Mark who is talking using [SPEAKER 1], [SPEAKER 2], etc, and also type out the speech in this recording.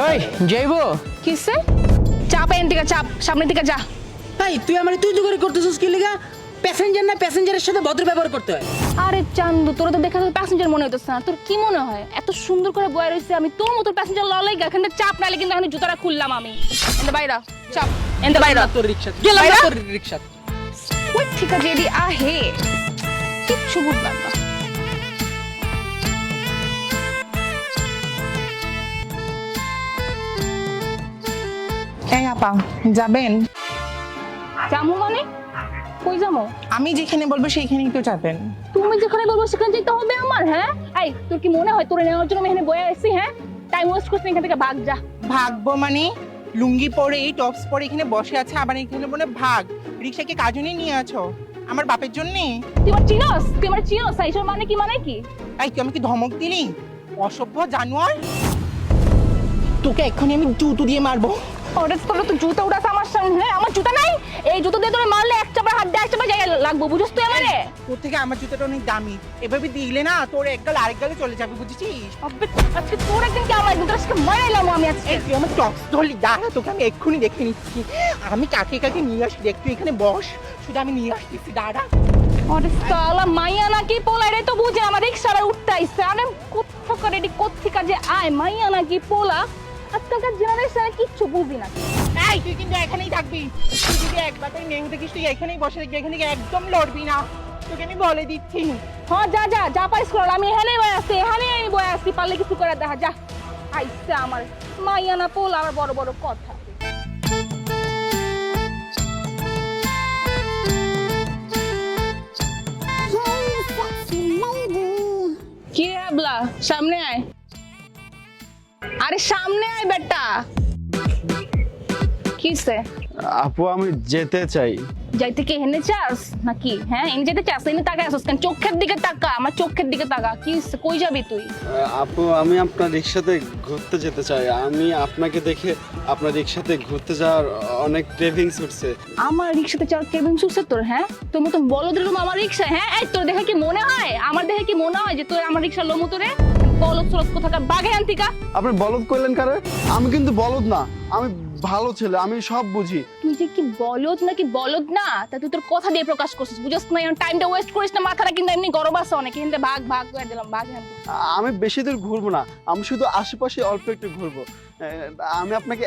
[SPEAKER 1] ওই যাইবো
[SPEAKER 2] কিসে চাপ এন থেকে চাপ সামনের দিকে যা।
[SPEAKER 1] ভাই তুই আমার তুই করে করতেছিস কি লিগা? প্যাসেঞ্জার না প্যাসেঞ্জারের সাথে ভদ্র ব্যবহার করতে হয়।
[SPEAKER 2] আরে চান্দু তোরা তো দেখা প্যাসেঞ্জার মনে হইতেছে না, তোর কি মনে হয় এত সুন্দর করে বয়ে রয়েছে আমি তোর মতো প্যাসেঞ্জার ললাই এখানে চাপ নালে কিন্তু এখন জুতাটা খুললাম আমি। এন্ড বাইরা চাপ এন্ড বাইরা
[SPEAKER 1] তোর রিকশা
[SPEAKER 2] গেলাম না
[SPEAKER 1] তোর রিকশা
[SPEAKER 2] ওই ঠিক আছে এডি আহে কিচ্ছু বুঝলাম না।
[SPEAKER 3] এই আপা যাবেন?
[SPEAKER 2] যামু মানে কই যামু?
[SPEAKER 3] আমি যেখানে বলবো সেইখানেই তো যাবেন।
[SPEAKER 2] তুমি যেখানে বলবো সেখানে যেতে হবে আমার। হ্যাঁ এই তোর কি মনে হয় তোরে নেওয়ার জন্য আমি এখানে বয়ে আছি? হ্যাঁ টাইম ওয়েস্ট করছিস, এখান থেকে ভাগ যা।
[SPEAKER 3] ভাগবো মানে লুঙ্গি পরে এই টপস পরে এখানে বসে আছে, আবার এখানে বলে ভাগ। রিক্সাকে কাজনে নিয়ে আছো আমার বাপের জন্য?
[SPEAKER 2] তুই আমার চিনস এইসব মানে কি
[SPEAKER 3] এই তুই আমাকে ধমক দিলি? অসভ্য জানোয়ার, তোকে এক্ষুনি আমি জুতো দিয়ে মারবো।
[SPEAKER 2] ওরে তোর তো জুতা উড়াস আমার সামনে। হ্যাঁ আমার জুতা নাই, এই জুতো দিয়ে তোরে মারলে এক চাপড়া হাত দিয়ে এক চাপড়া জায়গায় লাগবো, বুঝছিস তুই আমারে?
[SPEAKER 3] তোর থেকে আমার জুতোটা অনেক দামি, এভাবে দিলে না তোর এক গাল আরেক গালে চলে যাবে, বুঝেছিস?
[SPEAKER 2] আবে আজকে তোর একদিন কি আমার একদিন তোর আজকে মারাইলাম আমি আজকে।
[SPEAKER 3] এই তুই আমার টপস ধরলি, দাঁড়া তোকে আমি এক্ষুনি দেখে নিচ্ছি। আমি কাকে কাকে নিয়ে আসি দেখ, তুই এখানে বস, শুধু আমি নিয়ে আসতেছি, দাঁড়া।
[SPEAKER 2] ওরে সালা মাইয়া নাকি পোলা রে তো বুঝে আমার রিকশাটা উঠতে আইছে। আরে কোত্থেকে রেডি কোত্থেকে যে আয় মাইয়া নাকি পোলা, আজকালকার জেনারেশনে কিচ্ছু বুঝি না।
[SPEAKER 3] এই তুই কিন্তু এখানেই থাকবি, তুই যদি একবার তুই মেয়ে দেখিস তুই এখানেই বসে থাকবি, এখানে গিয়ে একদম লড়বি না, তোকে আমি বলে দিচ্ছি।
[SPEAKER 2] হ্যাঁ যা যা যা পাইস কর, আমি এখানেই বয়ে আসছি, এখানেই আমি বয়ে আসছি, পারলে কিছু করে দেখা যা। আইসে আমার মাইয়া না পোলা, আমার বড় বড় কথা। কি রে আবলা, সামনে আয়। আরে সামনে আয় বেটা। কিসে?
[SPEAKER 4] আপু আমি যেতে চাই।
[SPEAKER 2] যাইতে কি হেনে চাস নাকি? হ্যাঁ এনে যেতে চাস, এনে তাকায় আসস কেন? চোখের দিকে তাকা, আমার চোখের দিকে তাকা। কি কই যাবি তুই?
[SPEAKER 4] আপু আমি আপনার রিক্সাতে ঘুরতে যেতে চাই। আমি আপনাকে দেখে আপনার রিক্সাতে ঘুরতে যাওয়ার অনেক ক্রেভিংস উঠছে।
[SPEAKER 2] আমার রিক্সাতে চার কেবিন সুসে তোর? হ্যাঁ তোর মতন বলদের রুম আমার রিক্সা? হ্যাঁ এই তোর দেখে কি মনে হয়, আমার দেখে কি মনে হয় যে তোর আমার রিক্সা লোমো তোরে? বলদ সলদ কোথাকার বাঘে আনতিকা।
[SPEAKER 4] আপনি বলদ কইলেন কারে? আমি কিন্তু বলদ না, আমি ভালো ছেলে, আমি সব বুঝি।
[SPEAKER 2] তুই যে কি বলদ নাকি বলদ না তা তুই তোর কথা দিয়ে প্রকাশ করছিস, বুঝছ না? টাইমটা ওয়েস্ট করিস না, মাথাটা কিন্তু এমনি গরম আছে অনেক, কিন্তু ভাগ ভাগ করে দিলাম বাঘে আনতি।
[SPEAKER 4] আমি বেশি দূর ঘুরবো না, আমি শুধু আশেপাশে অল্প একটু ঘুরবো। আমি আপনাকে